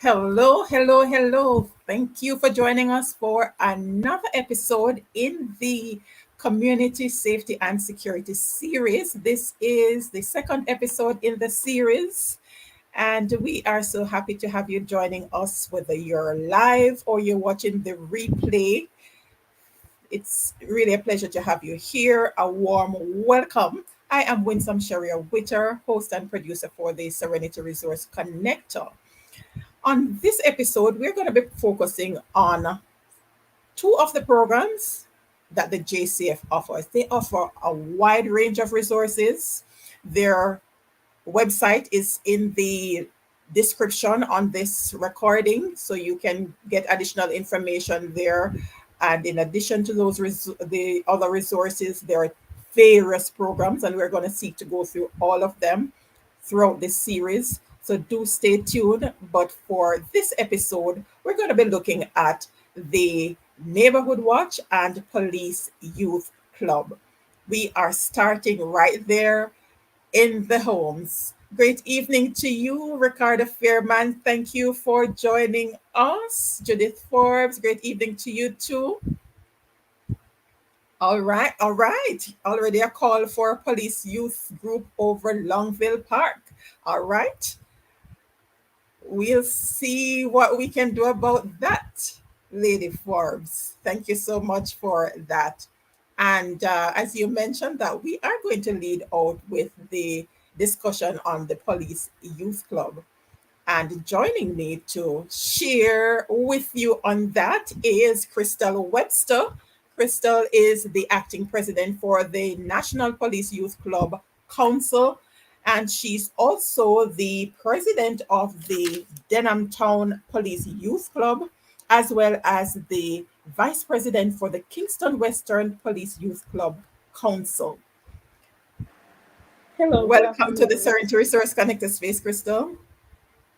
Hello, hello, hello. Thank you for joining us for another episode in the Community Safety and Security series. This is the second episode in the series, and we are so happy to have you joining us, whether you're live or you're watching the replay. It's really a pleasure to have you here. A warm welcome. I am Winsome Sharia Witter, host and producer for the Serenity Resource Connector. On this episode, we're going to be focusing on two of the programs that the JCF offers. They offer a wide range of resources. Their website is in the description on this recording, so you can get additional information there. And in addition to the other resources, there are various programs, and we're going to seek to go through all of them throughout this series. So do stay tuned. But for this episode, we're going to be looking at the Neighbourhood Watch and Police Youth Club. We are starting right there in the homes. Great evening to you, Ricardo Fairman. Thank you for joining us. Judith Forbes, great evening to you too. All right, all right. Already a call for a police youth group over Longville Park. All right. We'll see what we can do about that, Lady Forbes. Thank you so much for that. And as you mentioned, that we are going to lead out with the discussion on the Police Youth Club. And joining me to share with you on that is Crystal Webster. Crystal is the acting president for the National Police Youth Club Council, and she's also the president of the Denham Town Police Youth Club, as well as the vice president for the Kingston Western Police Youth Club Council. Hello, good Welcome to the afternoon. Serenity Resource Connector space, Crystal.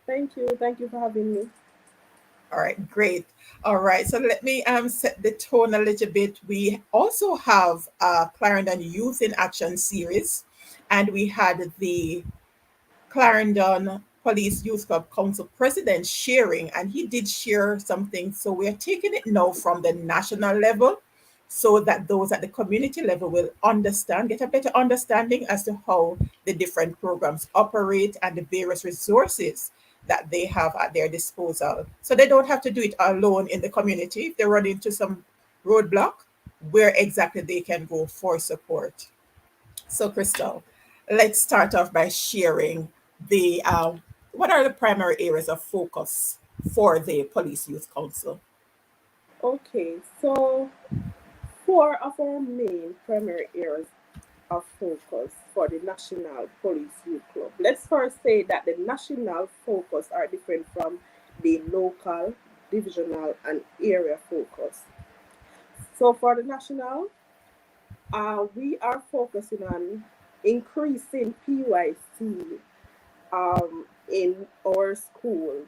Thank you. Thank you for having me. All right, great. All right, so let me set the tone a little bit. We also have a Clarendon Youth in Action series, and we had the Clarendon Police Youth Club Council president sharing, and he did share something. So we're taking it now from the national level so that those at the community level will understand, get a better understanding as to how the different programs operate and the various resources that they have at their disposal. So they don't have to do it alone in the community. If they run into some roadblock, where exactly they can go for support. So, Crystal, let's start off by sharing the what are the primary areas of focus for the Police Youth Council? Okay, so four of our main primary areas of focus for the National Police Youth Club. Let's first say that the national focus are different from the local, divisional, and area focus. So for the national, we are focusing on increasing PYC in our schools.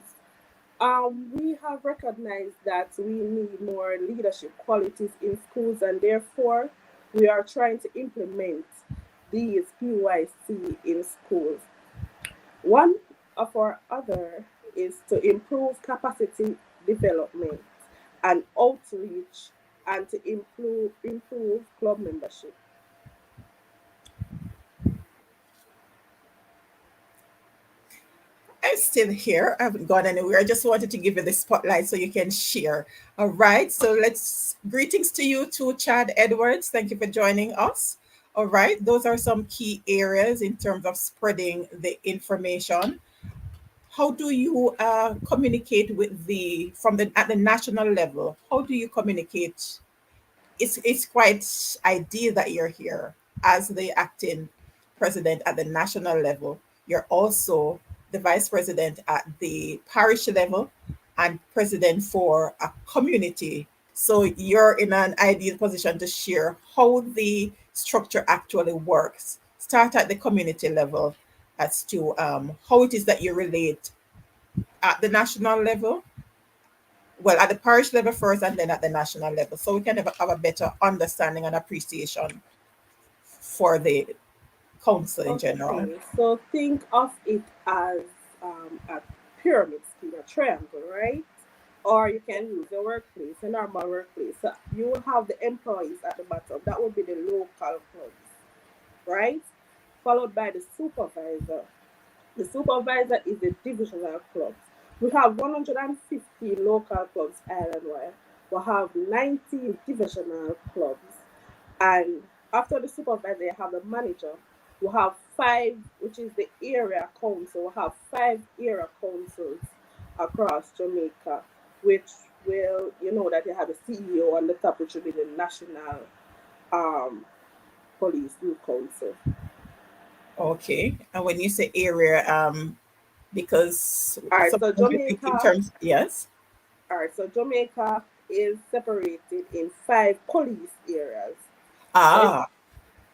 We have recognized that we need more leadership qualities in schools, and therefore, we are trying to implement these PYC in schools. One of our other is to improve capacity development and outreach and to improve club membership. I'm still here. I haven't gone anywhere. I just wanted to give you the spotlight so you can share. All right. So let's greetings to you too, Chad Edwards. Thank you for joining us. All right. Those are some key areas in terms of spreading the information. How do you communicate with the from the at the national level? How do you communicate? It's quite ideal that you're here as the acting president at the national level. You're also the vice president at the parish level and president for a community. So you're in an ideal position to share how the structure actually works. Start at the community level as to how it is that you relate at the national level, well, at the parish level first and then at the national level, so we can have a better understanding and appreciation for the council in general. Okay, so think of it as a pyramid in a triangle, right? Or you can use your workplace, a normal workplace. So you will have the employees at the bottom. That would be the local clubs, right? Followed by the supervisor. The supervisor is the divisional clubs. We have 150 local clubs island-wide. We have 19 divisional clubs. And after the supervisor, you have the manager. We have five, which is the area council. We have five area councils across Jamaica, which will, that you have the CEO on the top, which will be the National um, Police Youth Council. Okay. And when you say area, because All right, so sometimes we think in terms, yes. Jamaica is separated in five police areas. So in, Ah,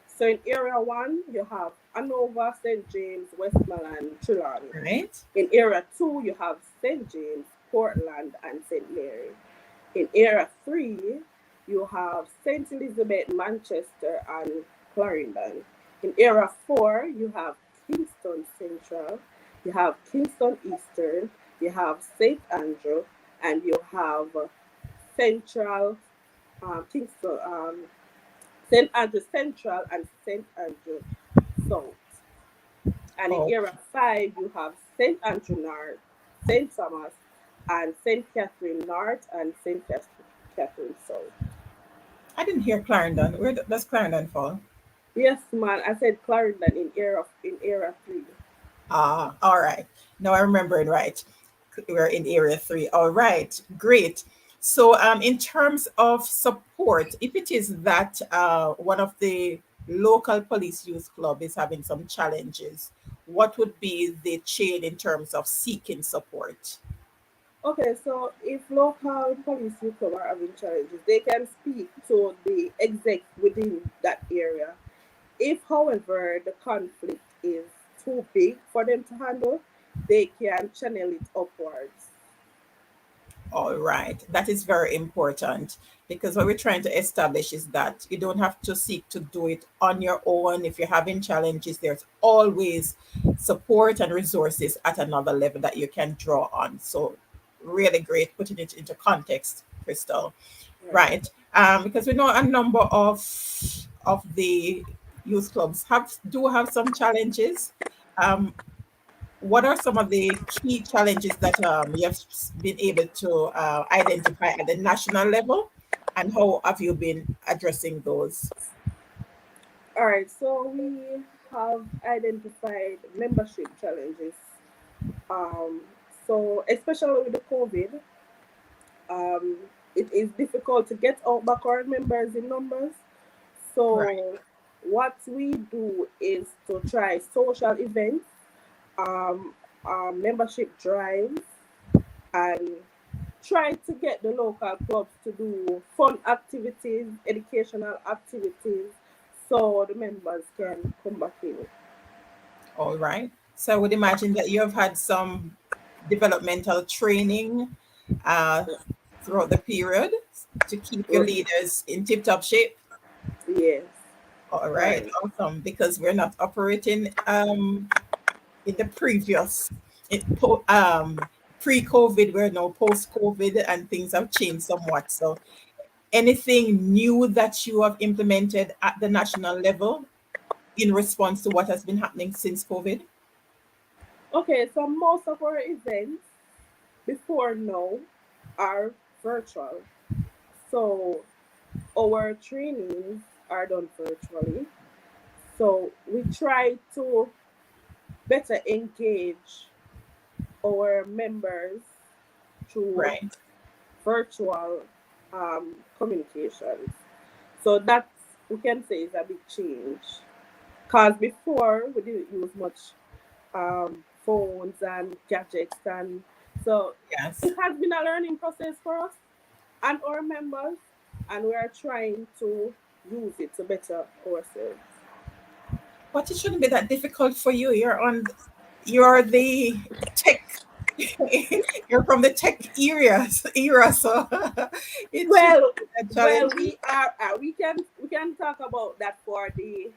so in area one, you have Anova, St. James, Westmoreland, Trelawney. right. In area two, you have St. James, Portland, and St. Mary. In area three, you have St. Elizabeth, Manchester, and Clarendon. In area four, you have Kingston Central, you have Kingston Eastern, you have St. Andrew, and you have Central Kingston, St. Andrew Central, and St. Andrew South. And in Oh, area five, you have St. Andrew North, St. Thomas, and St. Catherine North and St. Catherine South. I didn't hear Clarendon. Where does Clarendon fall? Yes, man. I said Clarendon in area three. Ah, all right. No, I remember it right. We're in area three. All right, great. So, in terms of support, if it is that one of the local police youth club is having some challenges, what would be the chain in terms of seeking support? Okay, so if local police youth are having challenges, they can speak to the exec within that area. If, however, the conflict is too big for them to handle, they can channel it upwards. All right, that is very important because what we're trying to establish is that you don't have to seek to do it on your own. If you're having challenges, there's always support and resources at another level that you can draw on. So, really great putting it into context, Crystal. Right. Right, because we know a number of the youth clubs have some challenges. Um, what are some of the key challenges that you have been able to identify at the national level, and how have you been addressing those? All right, so we have identified membership challenges. Um, so especially with the COVID, um, it is difficult to get out backward members in numbers. Right. So what we do is to try social events, um, membership drives, and try to get the local clubs to do fun activities, educational activities, so the members can come back in. All right. So I would imagine that you have had some developmental training uh, throughout the period to keep your leaders in tip-top shape. Yes, All right, right. awesome. Because we're not operating in the previous pre-COVID, we're now post-COVID, and things have changed somewhat. So, anything new that you have implemented at the national level in response to what has been happening since COVID? Okay, so most of our events before now are virtual. So our trainings are done virtually. So we try to better engage our members through Right. virtual communications. So that we can say is a big change. Because before we didn't use much phones and gadgets, and so Yes. it has been a learning process for us and our members, and we are trying to use it to better ourselves. But it shouldn't be that difficult for you. You're the tech. You're from the tech era, so it shouldn't Well, be that well, challenging. we can talk about that for the.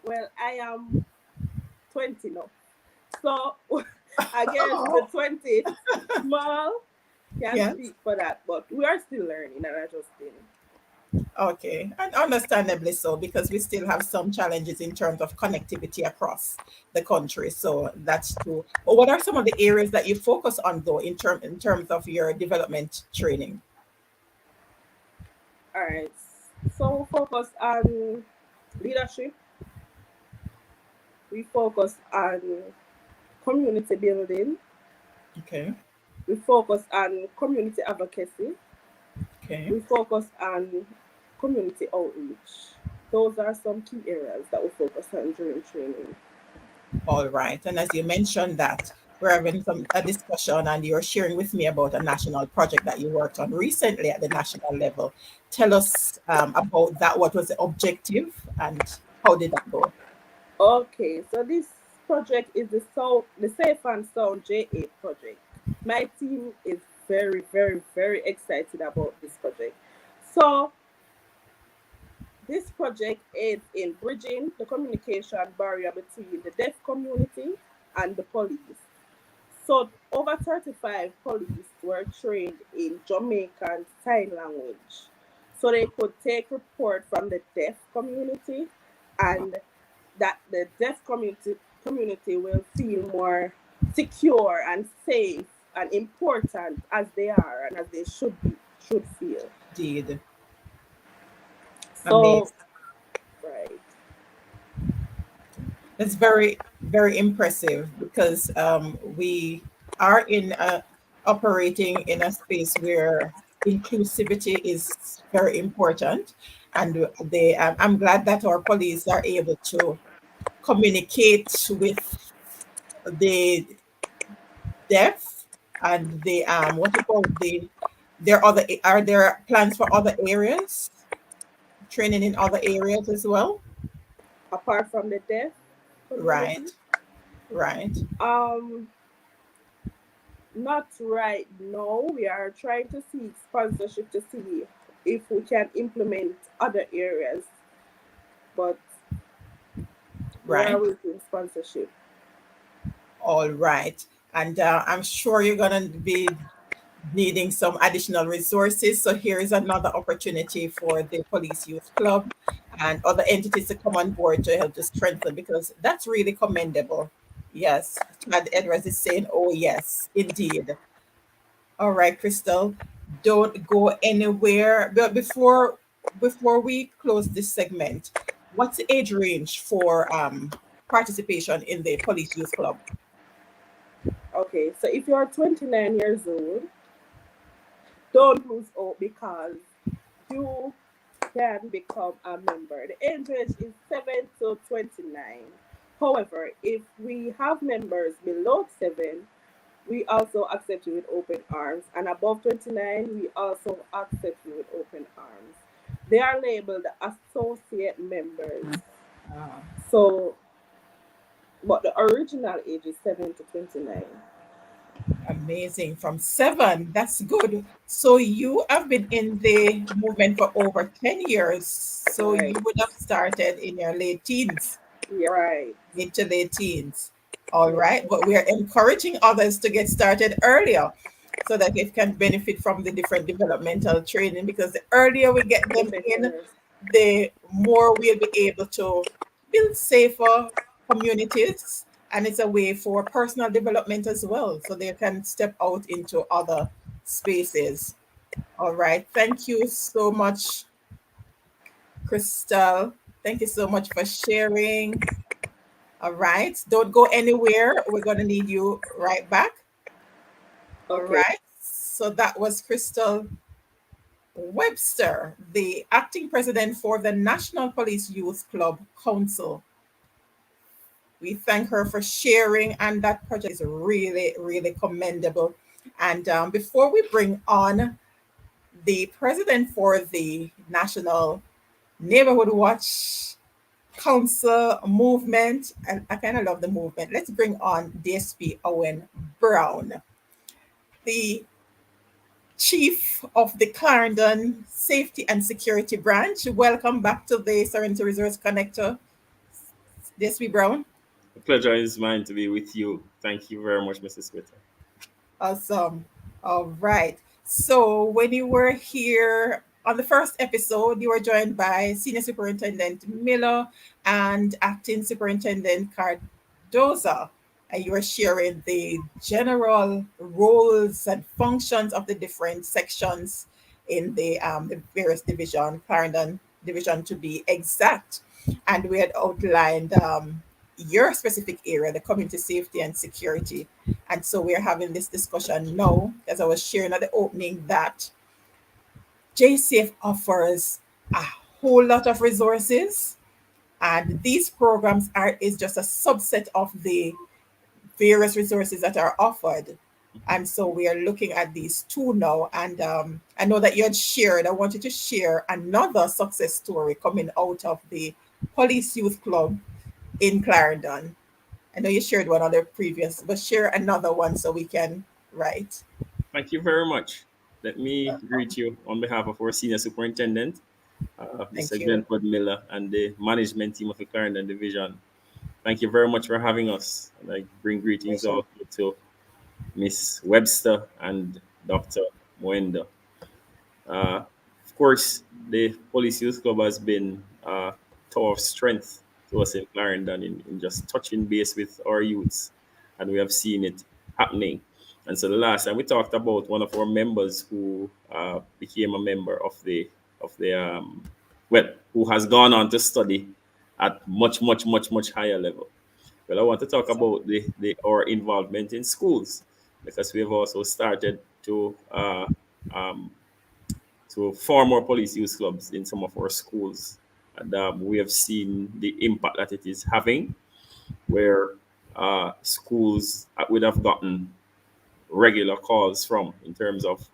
Well, I am 20 now, so I guess the 20th small can Yes. speak for that, but we are still learning and adjusting. Okay, and understandably so, because we still have some challenges in terms of connectivity across the country. So that's true. But what are some of the areas that you focus on, though, in terms of your development training? All right. So we focus on leadership. We focus on community building. Okay, We focus on community advocacy. okay. We focus on community outreach. Those are some key areas that we focus on during training. All right. And as you mentioned that we're having a discussion and you're sharing with me about a national project that you worked on recently at the national level. Tell us about that. What was the objective and how did that go? Okay, so this project is the Safe and Sound JA project. My team is very, very, very excited about this project. So this project aids in bridging the communication barrier between the deaf community and the police. So over 35 police were trained in Jamaican Sign Language. So they could take report from the deaf community, and that the deaf community will feel more secure and safe and important as they are and as they should feel. Indeed. So Amazing. right. It's very, very impressive because we are operating in a space where inclusivity is very important. And I'm glad that our police are able to communicate with the deaf and the what you call there are there plans for other areas, training in other areas as well? Apart from the deaf community, Right, right. um not right now. We are trying to seek sponsorship to see if we can implement other areas, but we are Right. waiting sponsorship. All right. And I'm sure you're going to be needing some additional resources. So here is another opportunity for the Police Youth Club and other entities to come on board to help to strengthen because that's really commendable. Yes. Chad Edwards is saying, oh, yes, indeed. All right, Crystal, don't go anywhere. But before we close this segment, what's the age range for participation in the Police Youth Club? Okay, so if you're 29 years old, don't lose hope because you can become a member. The age range is 7 to 29. However, if we have members below 7, we also accept you with open arms. And above 29, we also accept you with open arms. They are labeled associate members. Ah, So, but the original age is 7 to 29. amazing. From 7, that's good. So you have been in the movement for over 10 years. So Right. you would have started in your late teens. Yeah, right. Mid to late teens. All Yeah. right. But we are encouraging others to get started earlier so that they can benefit from the different developmental training because the earlier we get The them in, better. the more we'll be able to build safer communities. And it's a way for personal development as well. So they can step out into other spaces. All right. Thank you so much, Crystal. Thank you so much for sharing. All right. Don't go anywhere. We're going to need you right back. All Okay. right. So that was Crystal Webster, the acting president for the National Police Youth Club Council. We thank her for sharing, and that project is really, really commendable. And before we bring on the president for the National Neighborhood Watch Council movement, and I kind of love the movement. Let's bring on DSP Owen Brown, the chief of the Clarendon Safety and Security Branch. Welcome back to the Serenity Resource Connector, DSP Brown. The pleasure is mine to be with you. Thank you very much, Mrs. Twitter. Awesome. All right. So when you were here on the first episode, you were joined by Senior Superintendent Miller and Acting Superintendent Cardoza. And you were sharing the general roles and functions of the different sections in the various division, Clarendon division to be exact. And we had outlined your specific area, the community safety and security. And so we're having this discussion now, as I was sharing at the opening, that JCF offers a whole lot of resources, and these programs are is just a subset of the various resources that are offered. And so we are looking at these two now. And I know that you had shared, I wanted to share another success story coming out of the Police Youth Club in Clarendon. I know you shared one other previous, but share another one so we can write. Thank you very much. Let me greet you on behalf of our Senior Superintendent, Mr. Thank you. Glenford Miller, and the management team of the Clarendon Division. Thank you very much for having us. And I bring greetings Pleasure. also to Miss Webster and Dr. Mwendo. Of course, the Police Youth Club has been a tower of strength to us in Clarendon in just touching base with our youths, and we have seen it happening. And so the last time we talked about one of our members who became a member of the well, who has gone on to study at much higher level. Well, I want to talk about our involvement in schools, because we have also started um, to form more police youth clubs in some of our schools. And we have seen the impact that it is having, where schools would have gotten regular calls from in terms of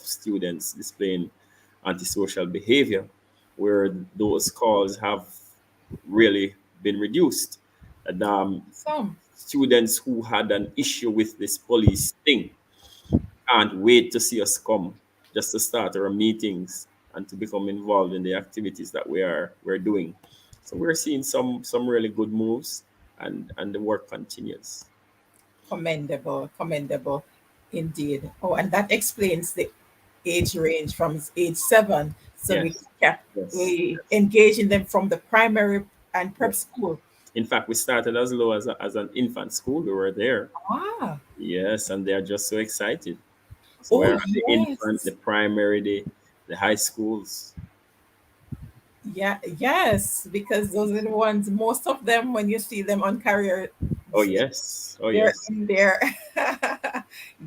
students displaying antisocial behavior, where those calls have really been reduced. And Some. students who had an issue with this police thing can't wait to see us come just to start our meetings and to become involved in the activities that we're doing. So we're seeing some really good moves, and the work continues. Commendable, commendable indeed. Oh, and that explains the age range from age 7. So we Yes, kept yes, we yes, engage in them from the primary and prep yes. school. In fact, we started as low as an infant school. We were there. Ah, Yes, and they are just so excited. So oh we're at the infant, the yes. primary, the high schools. Yeah, yes, because those are the ones, most of them, when you see them on career, Oh yes, oh they're yes. in their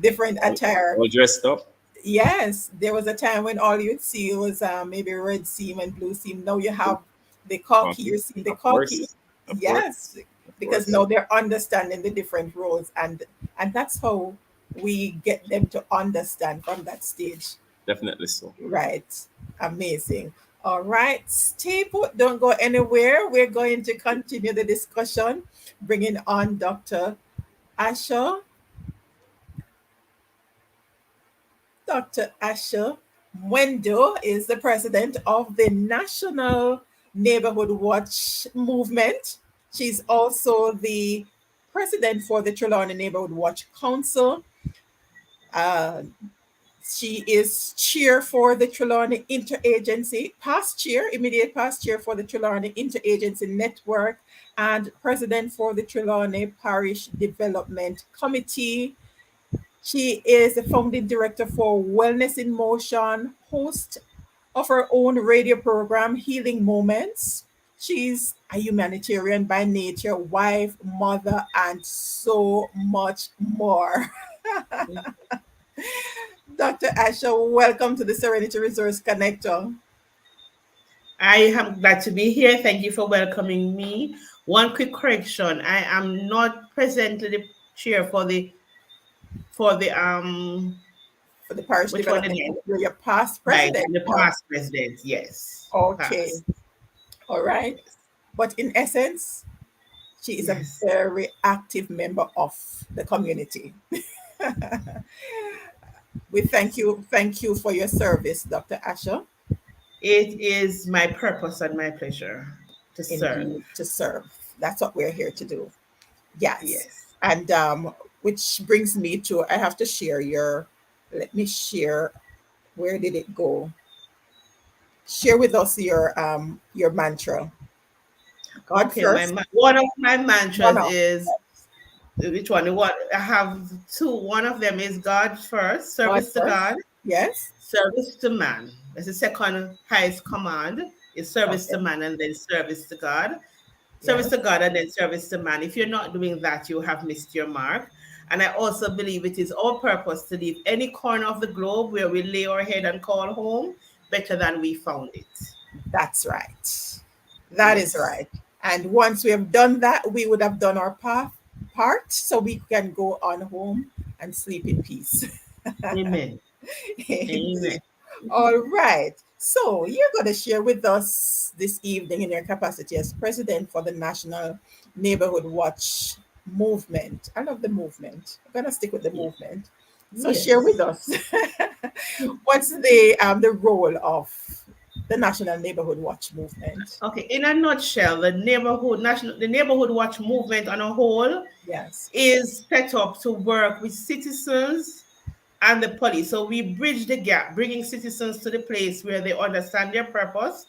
different attire. All dressed up. Yes, there was a time when all you'd see was maybe red seam and blue seam. Now you have the khaki, Okay. you're seeing the Of khaki. course, of course, Yes, of because course. now they're understanding the different roles, and that's how we get them to understand from that stage. Definitely so. Right. Amazing. All right. Stay put. Don't go anywhere. We're going to continue the discussion, bringing on Dr. Asha. Dr. Asha Mwendo is the president of the National Neighbourhood Watch movement. She's also the president for the Trelawney Neighbourhood Watch Council. Uh, She is chair for the Trelawney Interagency, past chair, immediate past chair for the Trelawney Interagency Network, and president for the Trelawney Parish Development Committee. She is the founding director for Wellness in Motion, host of her own radio program, Healing Moments. She's a humanitarian by nature, wife, mother, and so much more. Dr. Asha, welcome to the Serenity Resource Connector. I am glad to be here. Thank you for welcoming me. One quick correction: I am not presently the chair for the For the parish which one development. again? You're your past Right, president the now. past president. Yes, Okay. past. All right. Yes, But in essence, she is a yes. very active member of the community. We thank you for your service, Dr. Asha, It is my purpose and my pleasure to serve. indeed, to serve. That's what we're here to do. Yes. Yes. And which brings me to, I have to share let me share, where did it go? Share with us your mantra. God Okay, first, one of my one mantras of, is which one? What I have two. One of them is God first, God service to first. God, Yes. service to man. That's the second highest command is service to Okay. man and then service to God. Service Yes. to God and then service to man. If you're not doing that, you have missed your mark. And I also believe it is our purpose to leave any corner of the globe where we lay our head and call home better than we found it. That's right. That is Yes. right. And once we have done that, we would have done our part so we can go on home and sleep in peace. Amen. Amen. All right. So you're going to share with us this evening in your capacity as president for the National Neighborhood Watch movement. I love the movement. I'm going to stick with the movement. So share with Yes. us what's the role of the National Neighborhood Watch movement. Okay, in a nutshell, the neighborhood watch movement on a whole Yes. is set up to work with citizens and the police. So we bridge the gap, bringing citizens to the place where they understand their purpose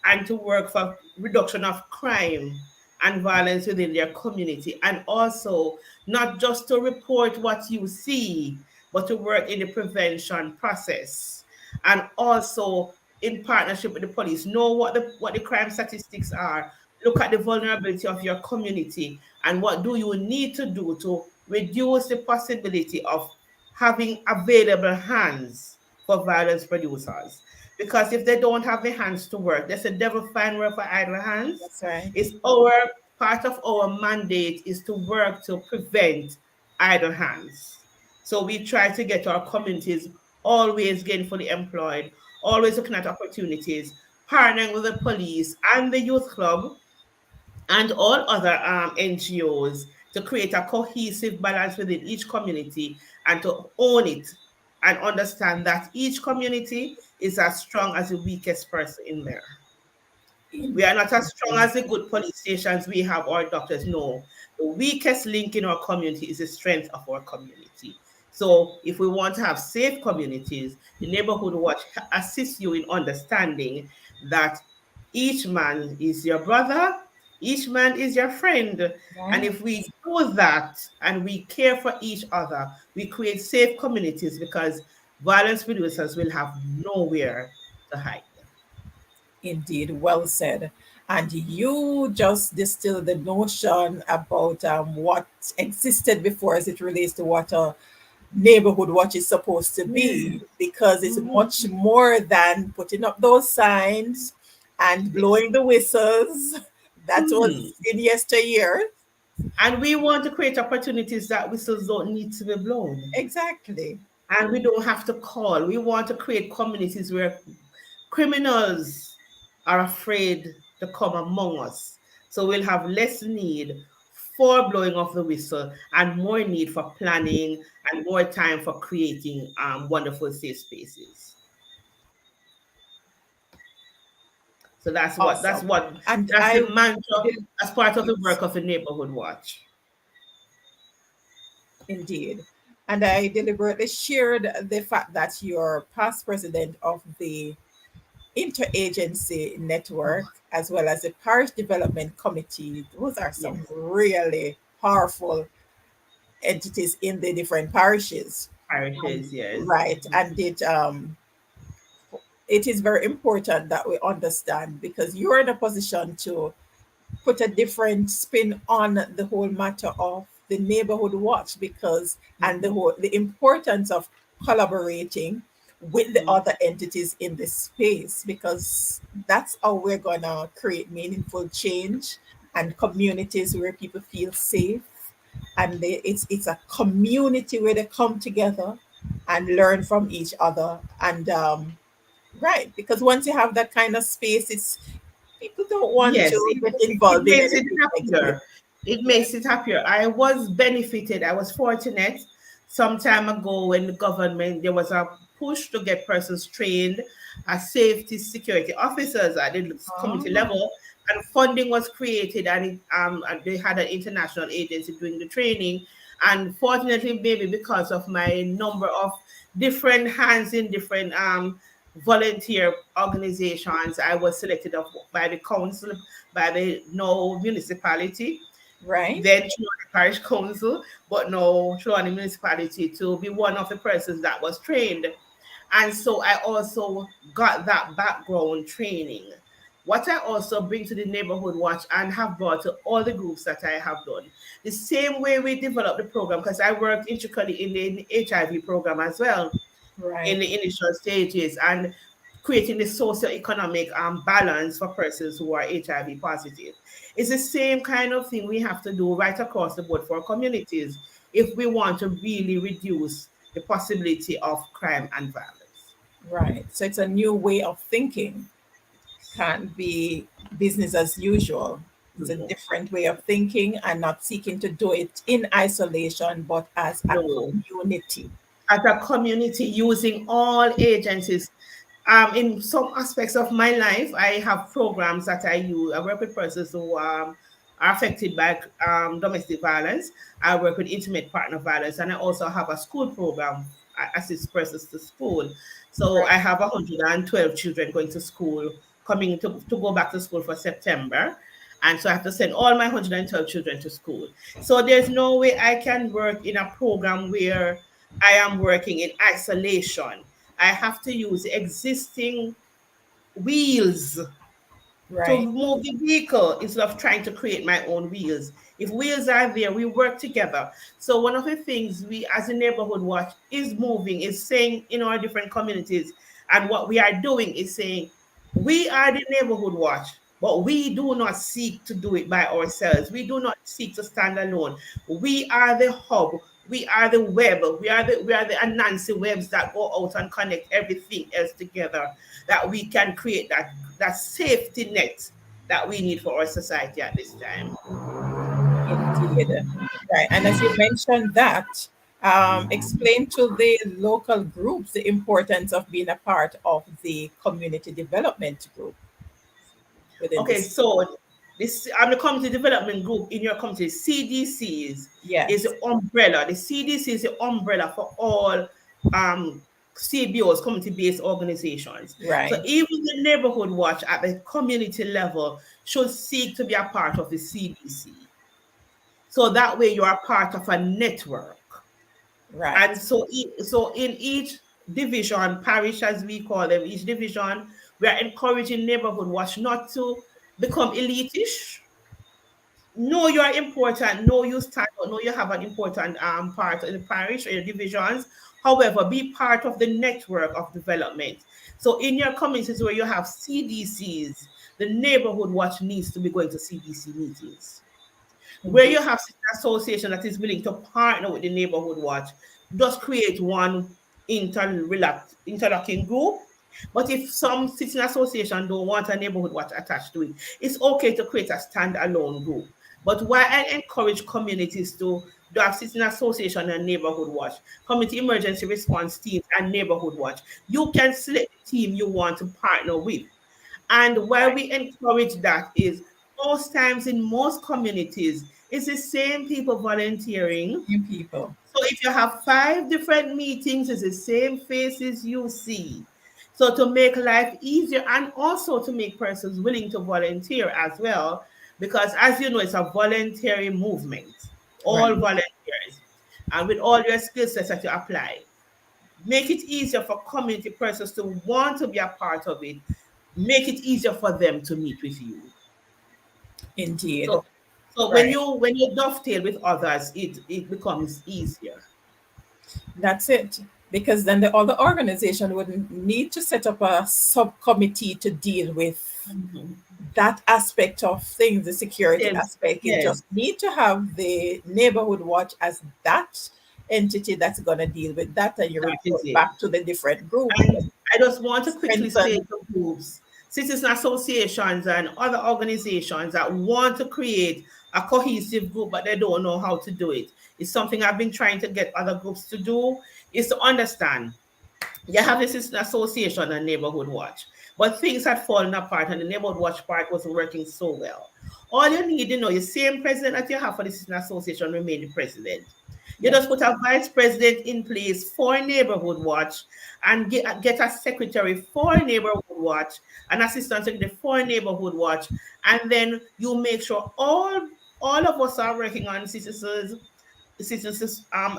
and to work for reduction of crime and violence within their community. And also not just to report what you see, but to work in the prevention process. And also in partnership with the police, know what the crime statistics are, look at the vulnerability of your community, and what do you need to do to reduce the possibility of having available hands for violence producers. Because if they don't have the hands to work, there's a devil find work for idle hands. That's right. It's our part of our mandate is to work to prevent idle hands. So we try to get our communities always gainfully employed, always looking at opportunities, partnering with the police and the youth club and all other NGOs to create a cohesive balance within each community and to own it and understand that each community is as strong as the weakest person in there. We are not as strong as the good police stations we have or doctors. No, the weakest link in our community is the strength of our community. So, if we want to have safe communities, the Neighborhood Watch assists you in understanding that each man is your brother, each man is your friend. And Right. if we do that and we care for each other, we create safe communities because violence producers will have nowhere to hide. Indeed, well said. And you just distilled the notion about what existed before as it relates to what a neighborhood watch is supposed to be, Yes. because it's Mhm. much more than putting up those signs and blowing the whistles. That Mhm. was in yesteryear. And we want to create opportunities that whistles don't need to be blown. Exactly. And we don't have to call. We want to create communities where criminals are afraid to come among us. So we'll have less need for blowing off the whistle and more need for planning and more time for creating wonderful safe spaces. So Awesome. And that's I the mantra did, as part of the yes, work of the Neighborhood Watch. indeed. And I deliberately shared the fact that you're past president of the interagency network as well as the parish development committee. Those are some Yes, really powerful entities in the different parishes. parishes, yes. Right. And it is very important that we understand, because you're in a position to put a different spin on the whole matter of the neighborhood watch, because and the importance of collaborating with the Mhm. other entities in this space, because that's how we're going to create meaningful change and communities where people feel safe, and it's a community where they come together and learn from each other. And right, because once you have that kind of space, it's people don't want Yes, to get it involved in makes it anything negative. happier. It Yeah. makes it happier. I was benefited. I was fortunate some time ago when the government there was a push to get persons trained as safety security officers at the community Ah, level, and funding was created, and they had an international agency doing the training. And fortunately, maybe because of my number of different hands in different volunteer organizations, I was selected by the council, by the no municipality, Right. then Trelawney Parish Council, but no Trelawney Municipality, to be one of the persons that was trained. And so I also got that background training. What I also bring to the Neighborhood Watch and have brought to all the groups that I have done, the same way we developed the program, because I worked intricately in the HIV program as well, in Right. the initial stages, and creating the socio-economic balance for persons who are HIV positive. It's the same kind of thing we have to do right across the board for communities if we want to really reduce the possibility of crime and violence. Right. So it's a new way of thinking. Can't be business as usual. It's a No, different way of thinking and not seeking to do it in isolation, but as a no. community. As a community, using all agencies. In some aspects of my life, I have programs that I use. I work with persons who are affected by domestic violence. I work with intimate partner violence, and I also have a school program. I assist persons to school. So Right. I have 112 children going to school, coming to go back to school for September. And so I have to send all my 112 children to school. So there's no way I can work in a program where I am working in isolation. I have to use existing wheels to Right. move the vehicle instead of trying to create my own wheels. If wheels are there, we work together. So one of the things we as a Neighborhood Watch is moving, is saying in our different communities, and what we are doing is saying, we are the Neighborhood Watch, but we do not seek to do it by ourselves. We do not seek to stand alone. We are the hub. We are the web. We are the Anansi webs that go out and connect everything else together, that we can create that safety net that we need for our society at this time. Indeed. Right. And as you mentioned that, explain to the local groups the importance of being a part of the community development group within Okay, this. so this I'm the community development group in your community. CDCs is Yes. the umbrella. The CDC is the umbrella for all CBOs, community-based organizations. So Right. even the Neighborhood Watch at the community level should seek to be a part of the CDC. So that way you are part of a network. And Right. so in each division, parish as we call them, each division, we are encouraging Neighborhood Watch not to become elitish. Know you are important, know you stand out, know you have an important part in the parish or your divisions. However, be part of the network of development. So in your communities where you have CDCs, the Neighborhood Watch needs to be going to CDC meetings. Where Indeed. you have an association that is willing to partner with the Neighborhood Watch, just create one interlocking group. But if some citizen association don't want a Neighborhood Watch attached to it, it's okay to create a standalone group. But why I encourage communities to have citizen association and Neighborhood Watch, community emergency response teams and Neighborhood Watch, you can select the team you want to partner with. And why Right. we encourage that is, most times in most communities, it's the same people volunteering. New people. So if you have 5 different meetings, it's the same faces you see. So to make life easier and also to make persons willing to volunteer as well, because as you know, it's a voluntary movement, all Right. volunteers, and with all your skill sets that you apply, make it easier for community persons to want to be a part of it, make it easier for them to meet with you. Indeed. So Right. when you dovetail with others, it becomes easier. That's it. Because then the other organization would need to set up a subcommittee to deal with Mhm. that aspect of things, the security Yes, aspect. You yes, just need to have the Neighborhood Watch as that entity that's going to deal with that, and you that is report it. back to the different group. And I just want to quickly say Strengthen. to groups, citizen associations, and other organizations that want to create a cohesive group, but they don't know how to do it. It's something I've been trying to get other groups to do, is to understand. You have the citizen association and Neighborhood Watch, but things had fallen apart and the Neighbourhood Watch part wasn't working so well. All you need to know, your same president that you have for the Citizen Association remain the president. You just put a vice president in place for Neighbourhood Watch and get a secretary for Neighbourhood Watch, an assistant secretary for Neighbourhood Watch, and then you make sure all of us are working on citizens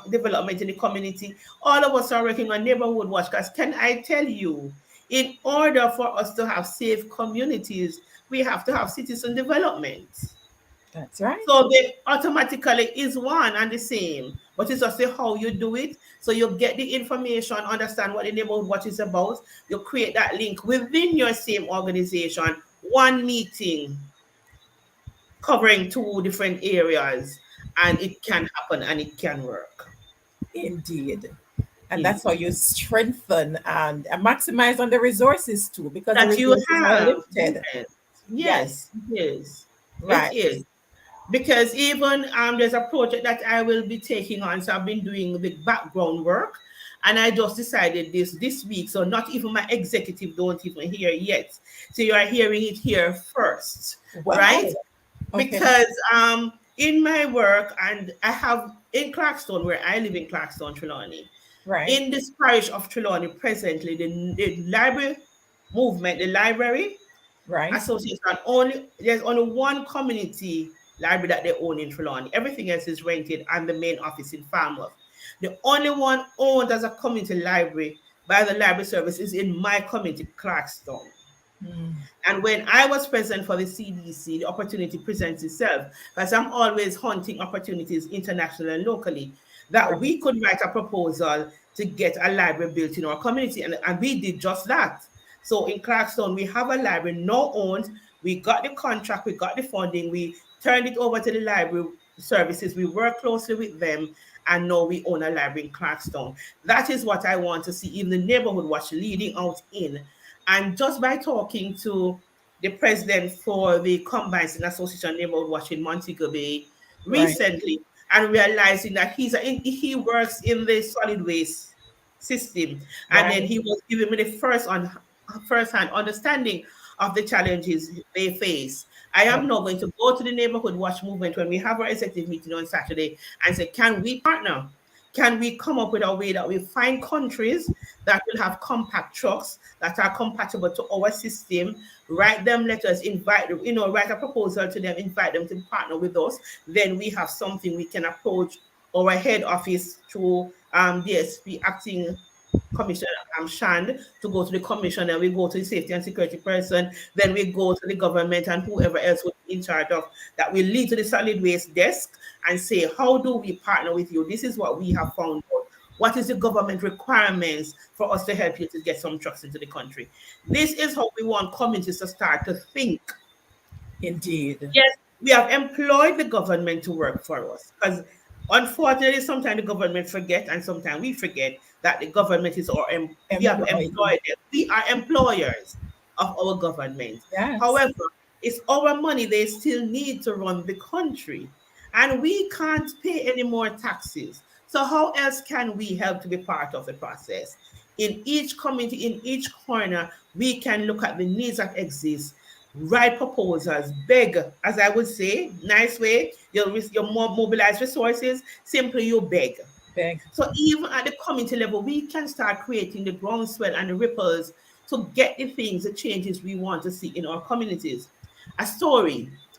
development in the community. All of us are working on Neighbourhood Watch, because can I tell you, in order for us to have safe communities, we have to have citizen development. That's right. So they automatically is one and the same, but it's just how you do it. So you get the information, understand what the Neighbourhood Watch is about. You create that link within your same organization, one meeting covering 2 different areas, and it can happen and it can work. Indeed. And that's how you strengthen and maximize on the resources too, because That the you resources are have. limited. Yes, it is. Right. It is. Because even there's a project that I will be taking on. So I've been doing the background work, and I just decided this week. So not even my executive don't even hear yet. So you are hearing it here first, Wow. right? Okay. Because in my work, and I have in Clarkstone, where I live in Clarkstone, Trelawney, Right. in this parish of Trelawney presently, the library movement, the library Right. association, there's only one community library that they own in Trelawney. Everything else is rented, and the main office in Falmouth. The only one owned as a community library by the library service is in my community, Clarkstone. And when I was present for the CDC, the opportunity presents itself, because I'm always hunting opportunities internationally and locally, that we could write a proposal to get a library built in our community. And we did just that. So in Clarkstone, we have a library now owned. We got the contract, we got the funding, we turned it over to the library services. We work closely with them, and now we own a library in Clarkstone. That is what I want to see in the Neighbourhood Watch leading out in. And just by talking to the president for the Combined Association Neighbourhood Watch in Montego Bay recently, and realizing that he works in the solid waste system, and then he was giving me the first-hand understanding of the challenges they face. I am now going to go to the Neighbourhood Watch movement when we have our executive meeting on Saturday and say, can we partner? Can we come up with a way that we find countries that will have compact trucks that are compatible to our system, write them letters, invite them, write a proposal to them, invite them to partner with us. Then we have something we can approach our head office through DSP acting Commissioner Shand to go to the commission, and we go to the safety and security person, then we go to the government and whoever else would be in charge of that. We lead to the solid waste desk and say, how do we partner with you? This is what we have found out. What is the government requirements for us to help you to get some trucks into the country? This is how we want communities to start to think. Indeed. Yes, we have employed the government to work for us, because unfortunately, sometimes the government forget, and sometimes we forget that the government is we have employed them. We are employers of our government. Yes. However, it's our money they still need to run the country, and we can't pay any more taxes. So how else can we help to be part of the process? In each community, in each corner, we can look at the needs that exist, write proposals, beg, as I would say, nice way, you'll mobilize resources, simply you beg. So even at the community level, we can start creating the groundswell and the ripples to get the things, the changes we want to see in our communities.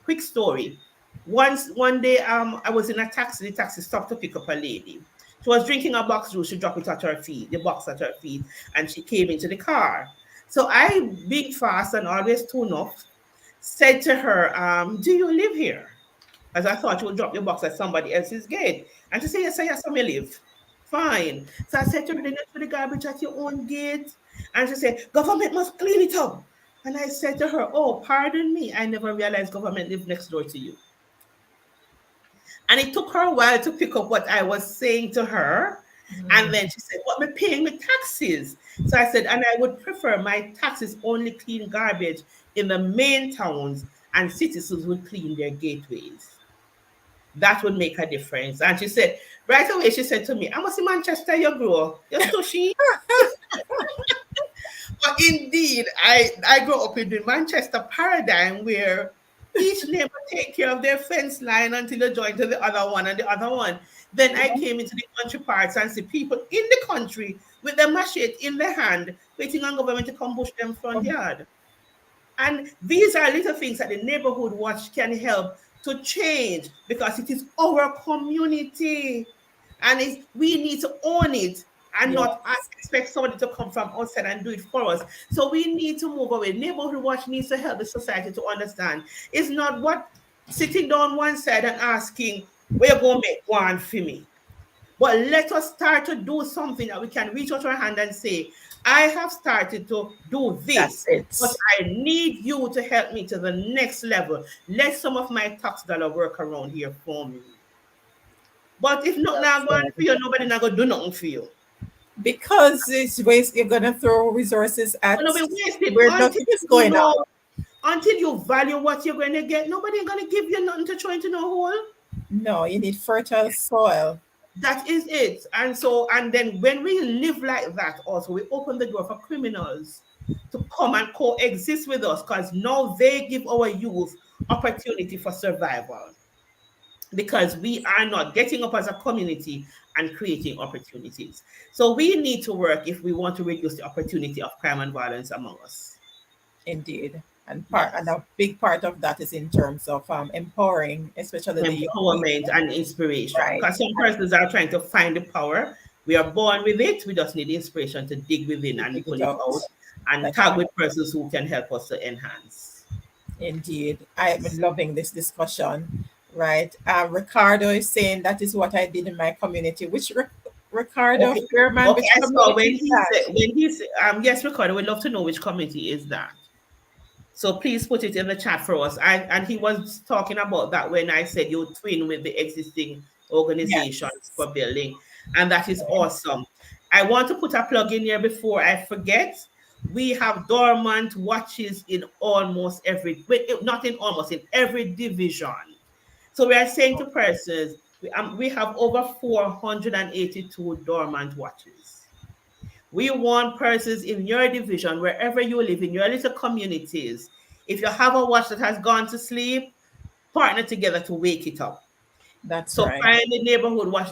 Quick story. One day, I was in a taxi. The taxi stopped to pick up a lady. She was drinking a box juice. She dropped it at her feet, the box at her feet, and she came into the car. So I, being fast and always tune up, said to her, do you live here? As I thought she would drop the box at somebody else's gate. And she said, yes, I live. Fine. So I said to her, then you throw the garbage at your own gate. And she said, government must clean it up. And I said to her, oh, pardon me, I never realized government lived next door to you. And it took her a while to pick up what I was saying to her. And then she said, what, am I paying my taxes? So I said, and I would prefer my taxes only clean garbage in the main towns, and citizens would clean their gateways. That would make a difference. And she said, right away, she said to me, I must in Manchester, you grow. You're so she. But indeed, I grew up in the Manchester paradigm where each neighbor take care of their fence line until they join to the other one and the other one. Then I came into the country parts and see people in the country with their machete in their hand, waiting on government to come bush them front yard. And these are little things that the neighborhood watch can help to change because it is our community. And we need to own it and not Yes. expect somebody to come from outside and do it for us. So we need to move away. Neighborhood watch needs to help the society to understand. It's not what sitting down one side and asking, where you going to make one for me? But let us start to do something that we can reach out our hand and say, I have started to do That's this, but it. I need you to help me to the next level. Let some of my tax dollar work around here for me. But if not Well now going said. for you, nobody not gonna do nothing for you. Because it's waste, you're gonna throw resources Gonna at be wasted where until nothing is you going on. know, until you value what you're going to get. Nobody gonna give you nothing to try into no hole. No, you need fertile soil. That is it. And then when we live like that, also we open the door for criminals to come and coexist with us because now they give our youth opportunity for survival because we are not getting up as a community and creating opportunities. So we need to work if we want to reduce the opportunity of crime and violence among us. Indeed. And Yes. a big part of that is in terms of empowering, especially the young Empowerment people. and inspiration. Right. Because some persons are trying to find the power. We are born with it. We just need inspiration to dig within To and dig pull it it out. out and That's tag right. with persons who can help us to enhance. Indeed. I'm loving this discussion. Right. Ricardo is saying that is what I did in my community. Which Ricardo Okay. Fairman, Okay. which I saw community is that? when he said yes, Ricardo, we'd love to know which committee is that. So please put it in the chat for us. And he was talking about that when I said you twin with the existing organizations Yes. for building, and that is awesome. I want to put a plug in here before I forget. We have dormant watches in almost every, not in almost, in every division. So we are saying to persons, we have over 482 dormant watches. We want persons in your division, wherever you live, in your little communities. If you have a watch that has gone to sleep, partner together to wake it up. That's So right. find the neighborhood watch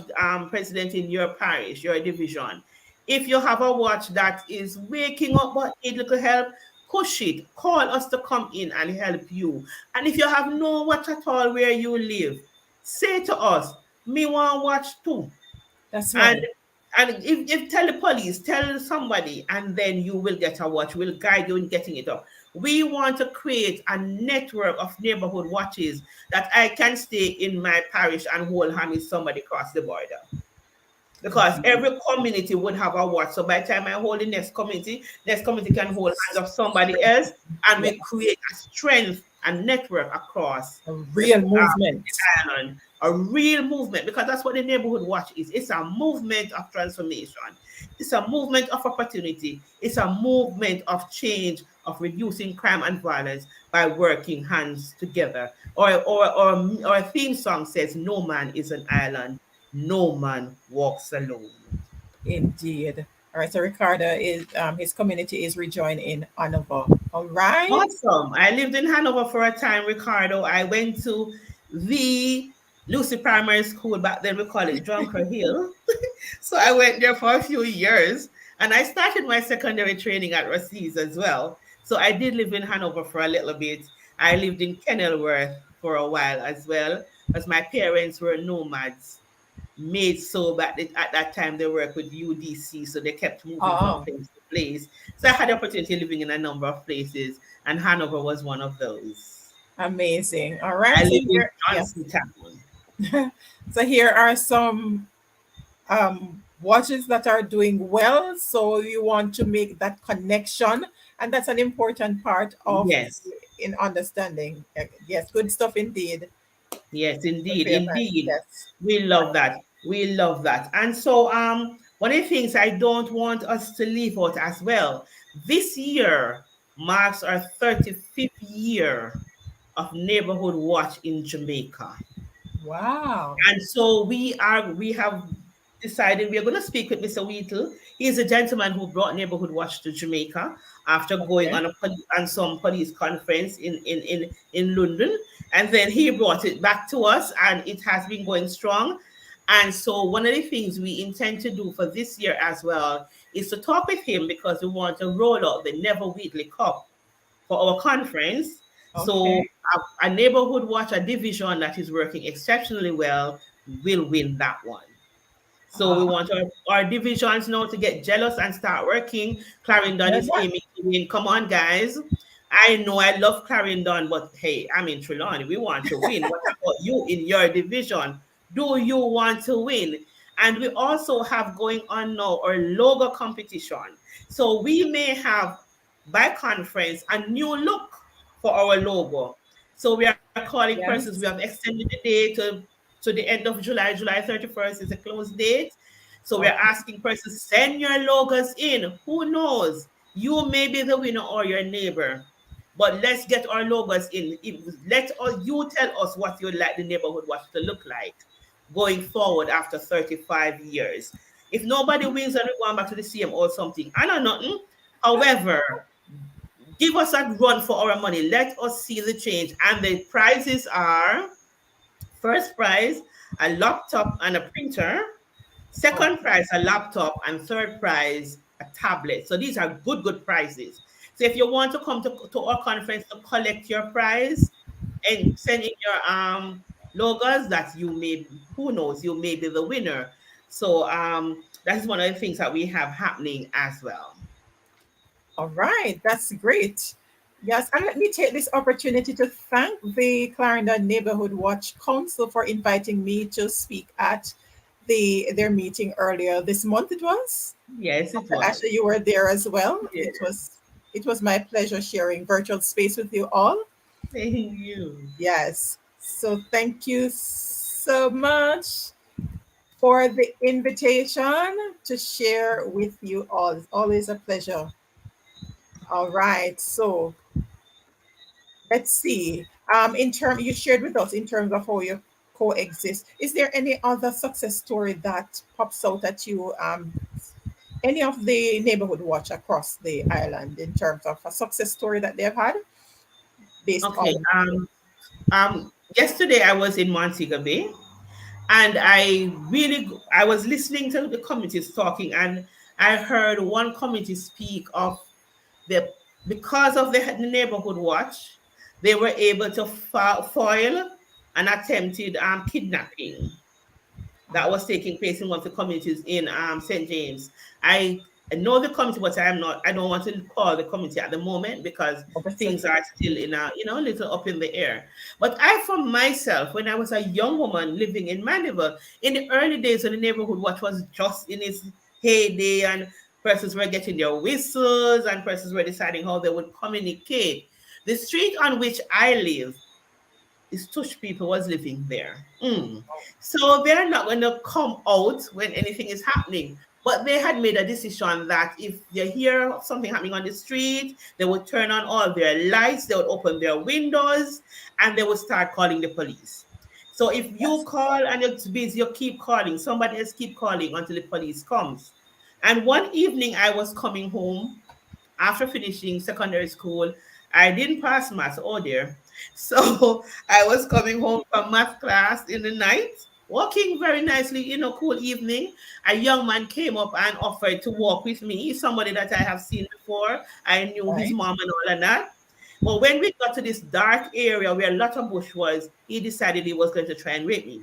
president in your parish, your division. If you have a watch that is waking up but need little help, push it. Call us to come in and help you. And if you have no watch at all where you live, say to us, me want watch too. That's And right. if tell the police, tell somebody, and then you will get a watch. We'll guide you in getting it up. We want to create a network of neighborhood watches that I can stay in my parish and hold hand with somebody across the border. Because Indeed. every community would have a watch. So by the time I hold the next community can hold hands of somebody else, and we Yes. create a strength and network across A the real movement. island, a real movement, because that's what the neighborhood watch is. It's a movement of transformation. It's a movement of opportunity. It's a movement of change, of reducing crime and violence by working hands together. Or a theme song says, "No man is an island. No man walks alone." Indeed. All right. So Ricardo is his community is rejoined in Hanover. All right. Awesome. I lived in Hanover for a time, Ricardo. I went to the Lucy Primary School. Back then we call it Drunker Hill. So I went there for a few years and I started my secondary training at Rossi's as well. So I did live in Hanover for a little bit. I lived in Kenilworth for a while as well, because my parents were nomads, made so at that time they worked with UDC, so they kept moving from Oh, place to place. So I had the opportunity of living in a number of places, and Hanover was one of those. amazing. All I right. So live in here, yes. Johnstown. So here are some watches that are doing well. So you want to make that connection, and that's an important part of Yes. in understanding. Yes, good stuff indeed. Yes, The indeed, Fairman. indeed. Yes. We love that. We love that. And so one of the things I don't want us to leave out as well, this year marks our 35th year of Neighborhood Watch in Jamaica. Wow. And so we have decided we are going to speak with Mr. Wheatle. He's a gentleman who brought Neighborhood Watch to Jamaica after going Okay. on on some police conference in London. And then he brought it back to us, and it has been going strong. And so one of the things we intend to do for this year as well is to talk with him because we want to roll out the Never Wheatley Cup for our conference. So Okay. a Neighborhood Watch, a division that is working exceptionally well, will win that one. So we Ah, want our divisions now to get jealous and start working. Clarendon is aiming to win. Come on, guys. I know I love Clarendon, but hey, I'm in Trelawney. We want to win. What about you in your division? Do you want to win? And we also have going on now our logo competition. So we may have by conference a new look for our logo. So we are calling persons. We have yes. extended the day to the end of July. July 31st is the close date. So we are Okay. asking persons, send your logos in. Who knows? You may be the winner or your neighbor. But let's get our logos in. You tell us what you'd like the Neighborhood Watch to look like going forward after 35 years. If nobody wins, then we're going back to the same or something. I know nothing. However, give us a run for our money. Let us see the change. And the prizes are first prize, a laptop and a printer. Second Okay. prize, a laptop, and third prize, a tablet. So these are good prizes. So if you want to come to our conference to collect your prize and send in your logos, that you may, who knows, you may be the winner. So that is one of the things that we have happening as well. All right, that's great. Yes, and let me take this opportunity to thank the Clarendon Neighborhood Watch Council for inviting me to speak at their meeting earlier this month. It was. Yes, it Dr. was. Asha, you were there as well. Yeah, It was my pleasure sharing virtual space with you all. thank you. Yes. So thank you so much for the invitation to share with you all. It's always a pleasure. All right. So let's see. In term you shared with us in terms of how you coexist. Is there any other success story that pops out at you? Any of the neighborhood watch across the island in terms of a success story that they've had based Okay. on. Yesterday I was in Montego Bay, and I was listening to the communities talking, and I heard one community speak of the because of the neighborhood watch, they were able to foil an attempted kidnapping that was taking place in one of the communities in St. James. I know the community, but I don't want to call the community at the moment because Oh, that's things okay. are still in a little up in the air. But I, for myself, when I was a young woman living in Mandeville, in the early days when the neighborhood watch was just in its heyday and persons were getting their whistles and persons were deciding how they would communicate, the street on which I live, is Tush people was living there. So they're not going to come out when anything is happening. But they had made a decision that if they hear of something happening on the street, they would turn on all their lights, they would open their windows, and they would start calling the police. So if you Yes. call and it's busy, you keep calling, somebody else keep calling until the police comes. And one evening I was coming home after finishing secondary school. I didn't pass math, oh dear. So I was coming home from math class in the night, walking very nicely in a cool evening. A young man came up and offered to walk with me, somebody that I have seen before. I knew his Right. mom and all of that. But when we got to this dark area where a lot of bush was, he decided he was going to try and rape me.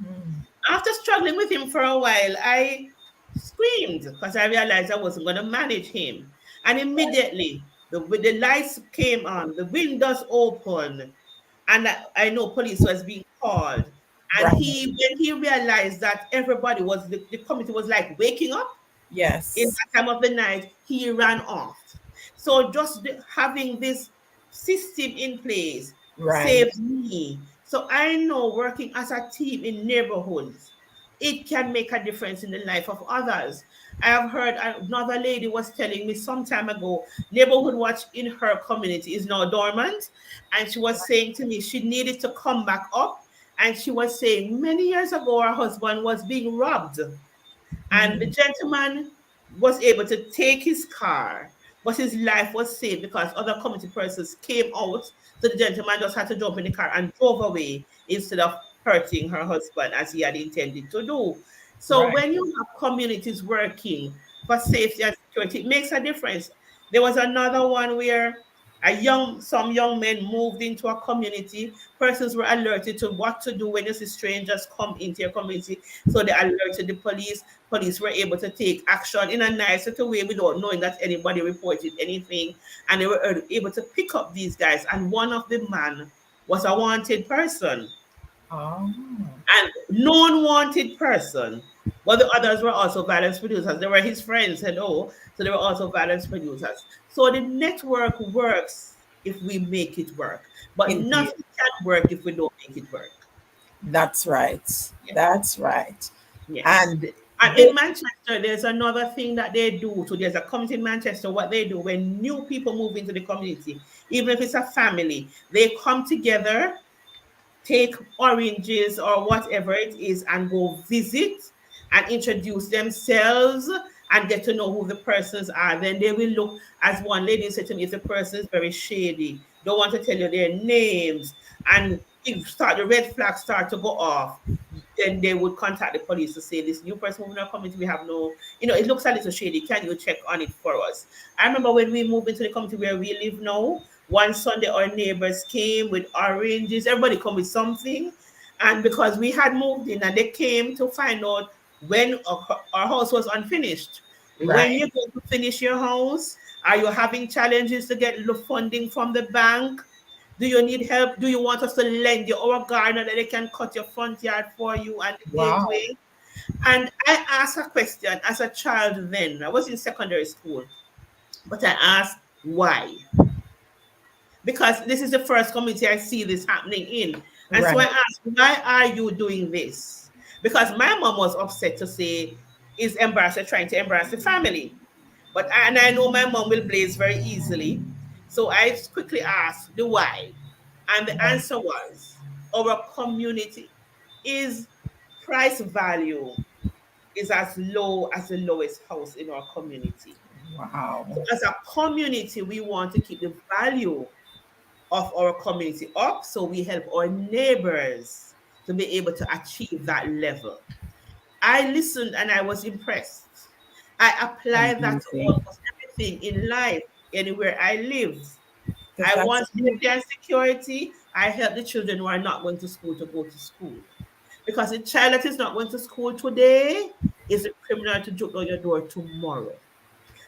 Mm. After struggling with him for a while, I screamed because I realized I wasn't going to manage him. And immediately, the lights came on, the windows opened, and I know police was being called. And Right. when he realized that everybody the committee was like waking up, in Yes. that time of the night, he ran off. So just having this system in place Right. saves me. So I know working as a team in neighborhoods, it can make a difference in the life of others. I have heard another lady was telling me some time ago, neighborhood watch in her community is now dormant. And she was saying to me she needed to come back up and she was saying many years ago her husband was being robbed, and the gentleman was able to take his car, but his life was saved because other community persons came out. So the gentleman just had to jump in the car and drove away instead of hurting her husband as he had intended to do. So Right. when you have communities working for safety and security, it makes a difference. There was another one where some young men moved into a community. Persons were alerted to what to do when you see strangers come into your community. So they alerted the police. Police were able to take action in a nice little way without knowing that anybody reported anything. And they were able to pick up these guys. And one of the men was a wanted person, Oh. and known wanted person. But the others were also violence producers. They were his friends, hello. So they were also violence producers. So the network works if we make it work. But Indeed. nothing can work if we don't make it work. That's right. Yes. That's right. Yes. And And they, in Manchester, there's another thing that they do. So there's a community in Manchester. What they do when new people move into the community, even if it's a family, they come together, take oranges or whatever it is, and go visit and introduce themselves and get to know who the persons are. Then they will look, as one lady said to me, if the person is very shady, don't want to tell you their names, and if the red flags start to go off, then they would contact the police to say, this new person moving our community, we have no, it looks a little shady. Can you check on it for us? I remember when we moved into the community where we live now, one Sunday our neighbors came with oranges, everybody come with something. And because we had moved in and they came to find out when our house was unfinished. When right. you're going to finish your house, are you having challenges to get the funding from the bank? Do you need help? Do you want us to lend you our gardener that they can cut your front yard for you and the Wow. gateway? And I asked a question as a child then. I was in secondary school, but I asked why. Because this is the first community I see this happening in. And so I Right. asked, why are you doing this? Because my mom was upset to say, is embarrassed trying to embarrass the family? And I know my mom will blaze very easily. So I quickly asked the why. And the answer was, our community is price value is as low as the lowest house in our community. Wow. So as a community, we want to keep the value of our community up, so we help our neighbors to be able to achieve that level. I listened and I was impressed. I apply that to Amazing. almost everything in life, anywhere I live. Because I that's want safety and security. I help the children who are not going to school to go to school. Because a child that is not going to school today is a criminal to joke on your door tomorrow.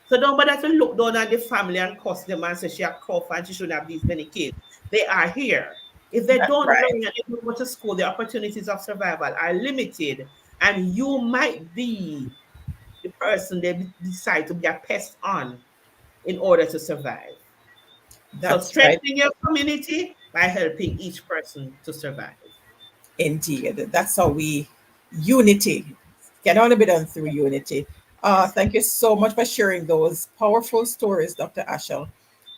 So don't bother to look down at the family and cuss them and say she a cough and she shouldn't have these many kids. They are here. If they that's don't right. learn and they don't go to school, the opportunities of survival are limited. And you might be the person they decide to be a pest on in order to survive. So That's right. strengthening your community by helping each person to survive. Indeed. That's how we unity can only be done through unity. Yes. Thank you so much for sharing those powerful stories, Dr. Asha.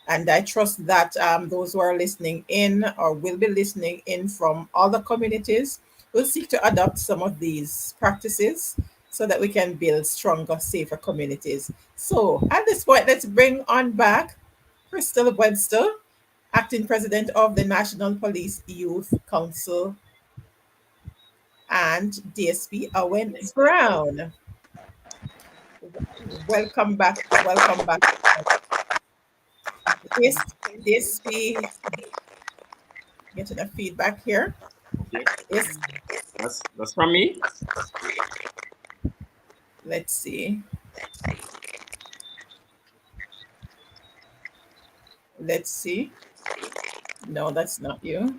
And I trust that those who are listening in or will be listening in from other communities will seek to adopt some of these practices so that we can build stronger, safer communities. So at this point, let's bring on back Crystal Webster, acting president of the National Police Youth Council, and DSP Owen Brown. Welcome back. Welcome back. DSP, getting a feedback here. Okay, Yes, that's from me. let's see. Let's see. No, that's not you.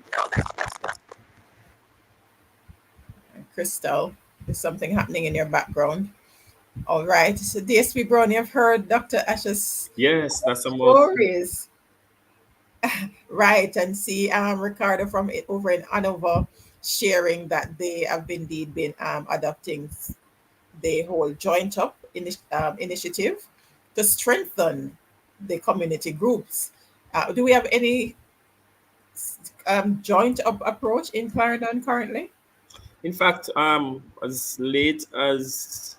Crystal, there's something happening in your background. All right. So DSP Brown, you've heard Dr. Asha's Yes, that's about. stories. Right. And see Ricardo from over in Hanover sharing that they have indeed been adopting the whole joint up initiative to strengthen the community groups. Do we have any joint up approach in Clarendon currently? In fact, as late as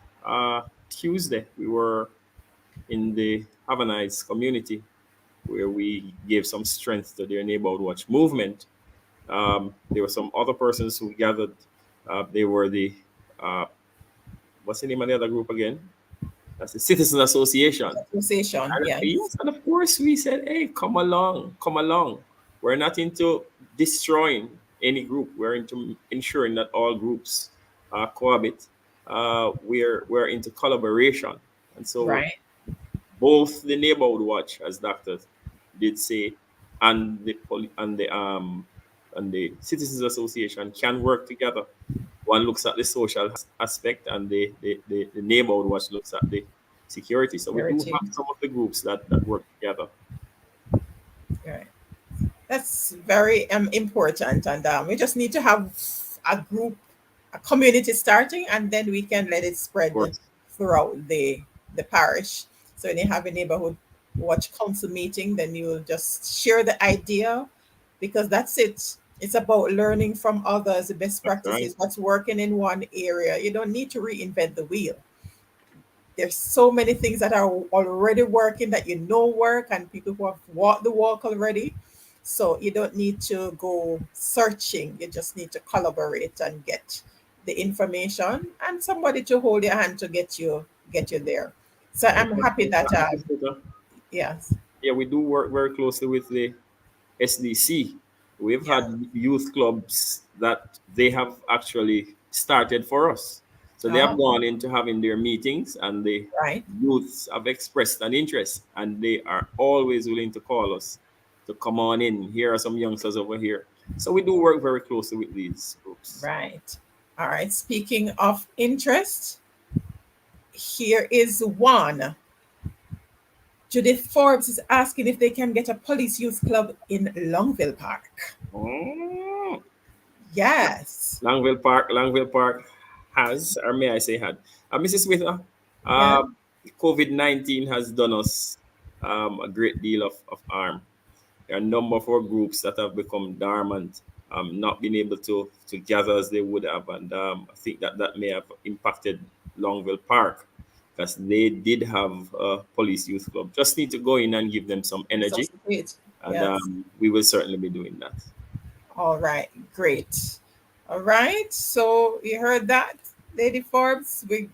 Tuesday, we were in the Havanites community where we gave some strength to their Neighborhood Watch movement. There were some other persons who gathered. They were the uh, what's the name of the other group again? That's the Citizen Association. Association, And yes. yes, and of course we said, "Hey, come along, come along." We're not into destroying any group. We're into ensuring that all groups cohabit. We're into collaboration, and so Right. both the Neighborhood Watch, as Doctor did say, and the Citizens Association can work together. One looks at the social aspect, and the Neighborhood Watch looks at the security. So we do Security. have some of the groups that work together. Right. That's very important, and we just need to have a group, a community starting, and then we can let it Of spread course, throughout the parish. So when you have a neighborhood watch council meeting, then you will just share the idea, because that's it. It's about learning from others, the best that's right. practices, what's working in one area. You don't need to reinvent the wheel. There's so many things that are already working that you know work, and people who have walked the walk already. So you don't need to go searching. You just need to collaborate and get the information and somebody to hold your hand to get you there. So And I'm happy that Mrs. Peter, yes, yeah, we do work very closely with the SDC. We've yeah, had youth clubs that they have actually started for us. So they have oh, gone into having their meetings, and the right, youths have expressed an interest, and they are always willing to call us to come on in. Here are some youngsters over here. So we do work very closely with these groups. right. All right. Speaking of interest, here is one. Judith Forbes is asking if they can get a police youth club in Longville Park. Oh, Yes. Langville Park has, or may I say had. Mrs. Smith, Yeah. uh, COVID-19 has done us a great deal of harm. There are a number of our groups that have become dormant, not being able to gather as they would have. And I think that may have impacted Longville Park, because they did have a police youth club. Just need to go in and give them some energy. Resuscitate. And Yes. we will certainly be doing that. All right. Great. All right. So you heard that, Lady Forbes. We're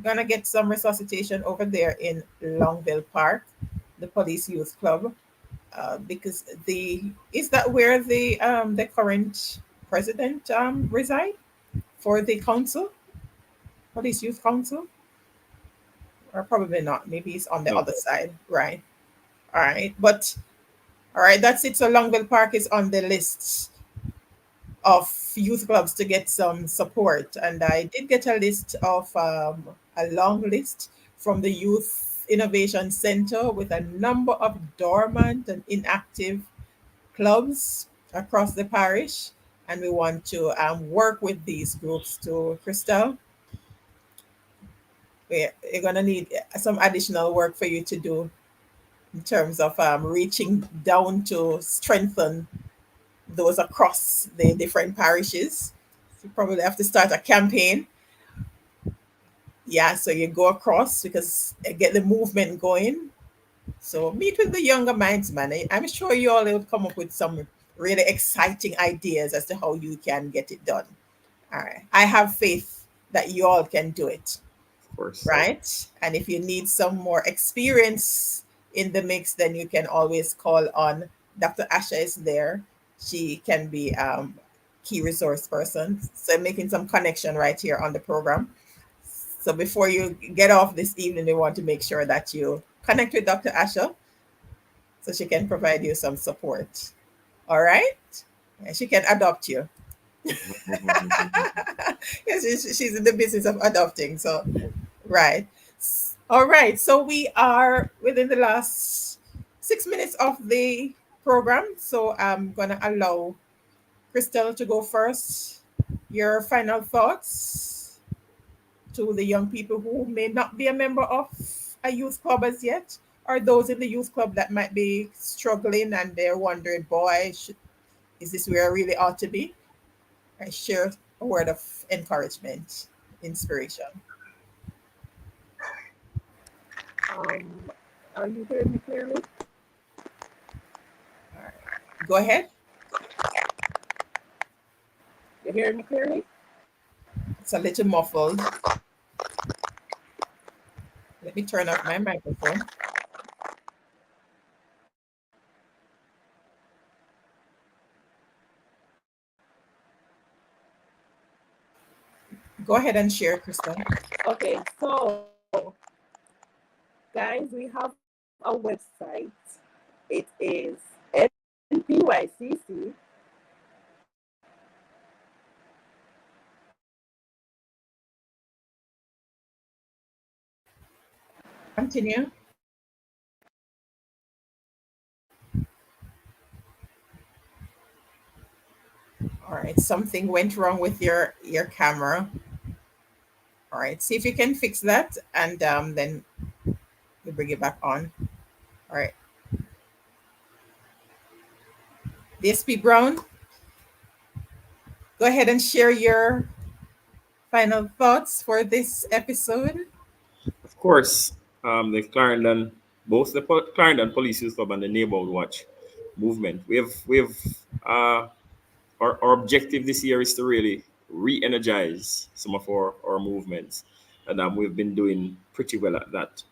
gonna get some resuscitation over there in Longville Park, the Police Youth Club, because the is that where the current president reside for the council, Police Youth Council, or probably not. Maybe it's on the No. other side, right? All right. But all right, that's it. So Longville Park is on the list of youth clubs to get some support. And I did get a list of a long list from the Youth Innovation Center with a number of dormant and inactive clubs across the parish. And we want to work with these groups to, Crystal, we're going to need some additional work for you to do in terms of reaching down to strengthen those across the different parishes. You probably have to start a campaign. Yeah, so you go across because get the movement going. So meet with the younger minds, man. I'm sure you all will come up with some really exciting ideas as to how you can get it done. All right. I have faith that you all can do it. Of course. Right? And if you need some more experience in the mix, then you can always call on Dr. Asha is there. She can be key resource person. So making some connection right here on the program. So before you get off this evening, we want to make sure that you connect with Dr. Asha so she can provide you some support. All right? And she can adopt you. Yes, she's in the business of adopting. So right. All right. So we are within the last 6 minutes of the program. So I'm going to allow Crystal to go first. Your final thoughts to the young people who may not be a member of a youth club as yet, or those in the youth club that might be struggling and they're wondering, boy, Is this where I really ought to be? I share a word of encouragement, inspiration. Are you hearing me clearly? All right. Go ahead. You hearing me clearly? It's a little muffled. Let me turn off my microphone. Go ahead and share, Crystal. Okay, so guys, we have a website. It is NPYCC. Continue. All right, something went wrong with your camera. All right, see if you can fix that, and then we bring it back on. All right. DSP Brown, go ahead and share your final thoughts for this episode. Of course, the Clarendon, both the Clarendon Police Youth Club and the Neighbourhood Watch movement. We've our objective this year is to really re-energize some of our movements, and we've been doing pretty well at that.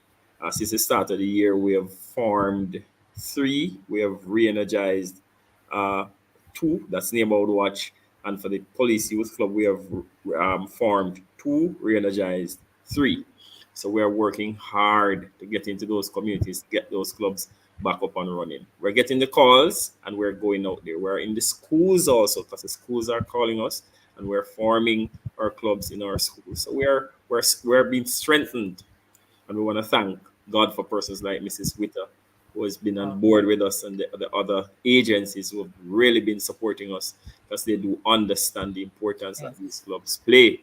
Since the start of the year, we have formed three. We have re-energized two. That's Neighbourhood Watch, and for the Police Youth Club, we have formed two, re-energized three. So we are working hard to get into those communities, get those clubs back up and running. We're getting the calls and we're going out there. We're in the schools also because the schools are calling us, and we're forming our clubs in our schools. So we're being strengthened, and we want to thank God for persons like Mrs. Witter, who has been on board with us, and the other agencies who have really been supporting us because they do understand the importance that these clubs play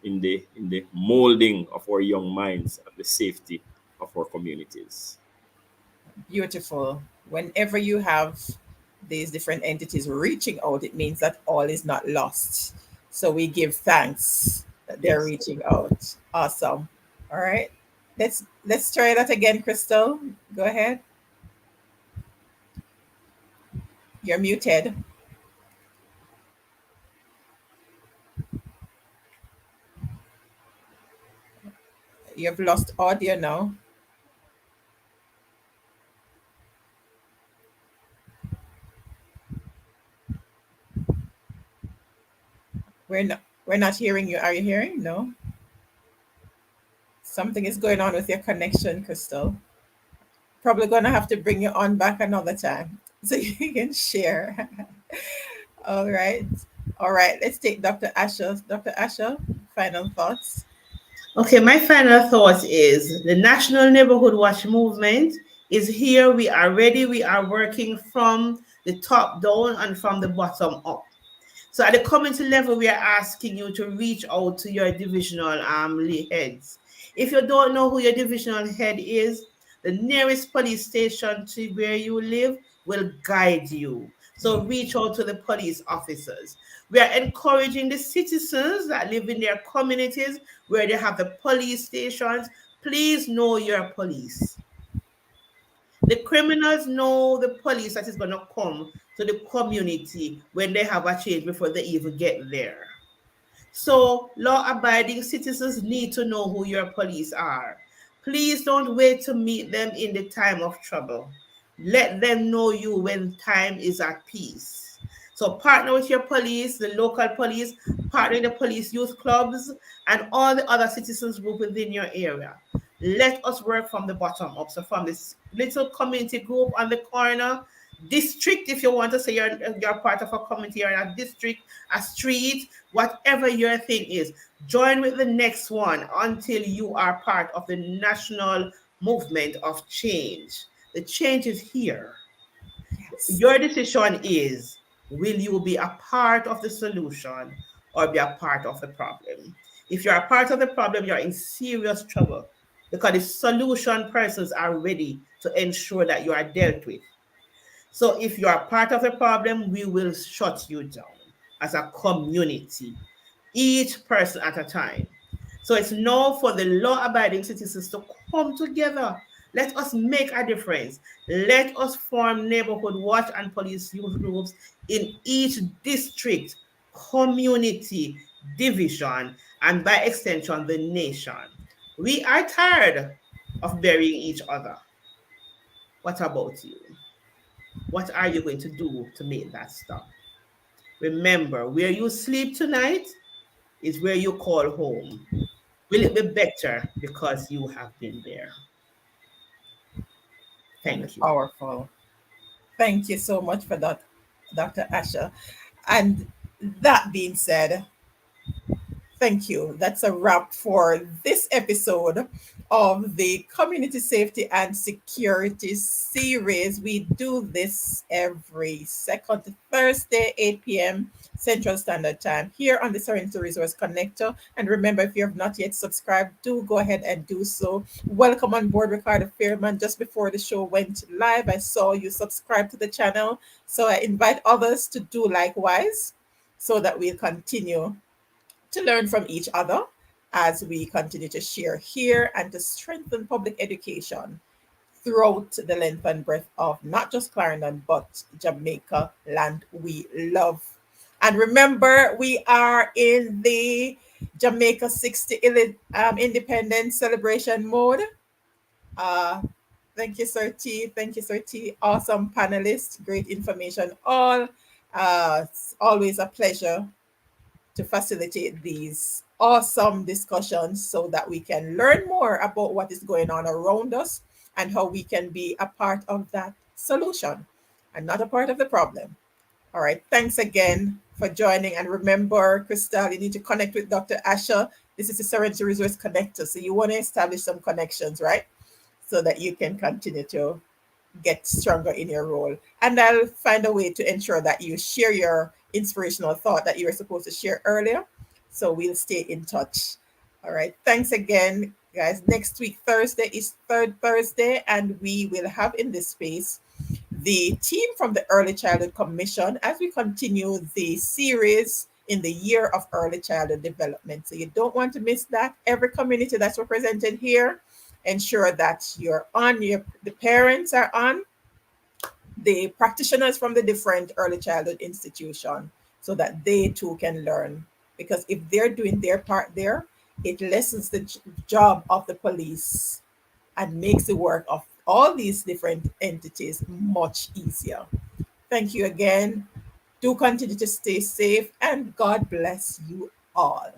in the molding of our young minds and the safety of our communities. Beautiful. Whenever you have these different entities reaching out, it means that all is not lost. So we give thanks that they're reaching out. Awesome. All right. Let's try that again, Crystal. Go ahead. You're muted. You've lost audio now. We're not hearing you. Are you hearing? No. Something is going on with your connection, Crystal. Probably gonna have to bring you on back another time so you can share. All right. All right. Let's take Dr. Asha. Dr. Asha, final thoughts. Okay, my final thought is the National Neighborhood Watch movement is here. We are ready. We are working from the top down and from the bottom up. So at the community level, we are asking you to reach out to your divisional heads. If you don't know who your divisional head is, the nearest police station to where you live will guide you. So reach out to the police officers. We are encouraging the citizens that live in their communities where they have the police stations. Please know your police. The criminals know the police that is going to come to the community when they have a change before they even get there. So law-abiding citizens need to know who your police are. Please don't wait to meet them in the time of trouble. Let them know you when time is at peace. So partner with your police, the local police, partner with the police youth clubs, and all the other citizens group within your area. Let us work from the bottom up. So from this little community group on the corner, district, if you want to say you're part of a community or a district, a street, whatever your thing is, join with the next one until you are part of the national movement of change. The change is here. Yes. Your decision is, will you be a part of the solution or be a part of the problem? If you're a part of the problem, you're in serious trouble because the solution persons are ready to ensure that you are dealt with. So if you are part of the problem, we will shut you down as a community, each person at a time. So it's now for the law-abiding citizens to come together. Let us make a difference. Let us form neighborhood watch and police youth groups in each district, community, division, and by extension, the nation. We are tired of burying each other. What about you? What are you going to do to make that stop? Remember, where you sleep tonight is where you call home. Will it be better because you have been there? And Thank you. powerful. Thank you so much for that, Dr. Asha. And that being said, thank you. That's a wrap for this episode of the Community Safety and Security series. We do this every second Thursday, 8 p.m. Central Standard Time here on the Serenity Resource Connector. And remember, if you have not yet subscribed, do go ahead and do so. Welcome on board, Ricardo Fairman. Just before the show went live, I saw you subscribe to the channel. So I invite others to do likewise so that we'll continue to learn from each other as we continue to share here and to strengthen public education throughout the length and breadth of not just Clarendon, but Jamaica, land we love. And remember, we are in the Jamaica 60 Independence celebration mode. Uh, thank you, Sir T. Thank you, Sir T. Awesome panelists, great information. It's always a pleasure to facilitate these awesome discussions so that we can learn more about what is going on around us and how we can be a part of that solution and not a part of the problem. All right. Thanks again for joining. And remember, Crystal, you need to connect with Dr. Asha. This is the Serenity Resource Connector. So you want to establish some connections, right? So that you can continue to get stronger in your role. And I'll find a way to ensure that you share your inspirational thought that you were supposed to share earlier. So we'll stay in touch. All right. Thanks again, guys. Next week, Thursday, is Third Thursday, and we will have in this space the team from the Early Childhood Commission as we continue the series in the year of early childhood development. So you don't want to miss that. Every community that's represented here, ensure that you're on, the parents are on, the practitioners from the different early childhood institution, so that they too can learn. Because if they're doing their part there, it lessens the job of the police and makes the work of all these different entities much easier. Thank you again. Do continue to stay safe and God bless you all.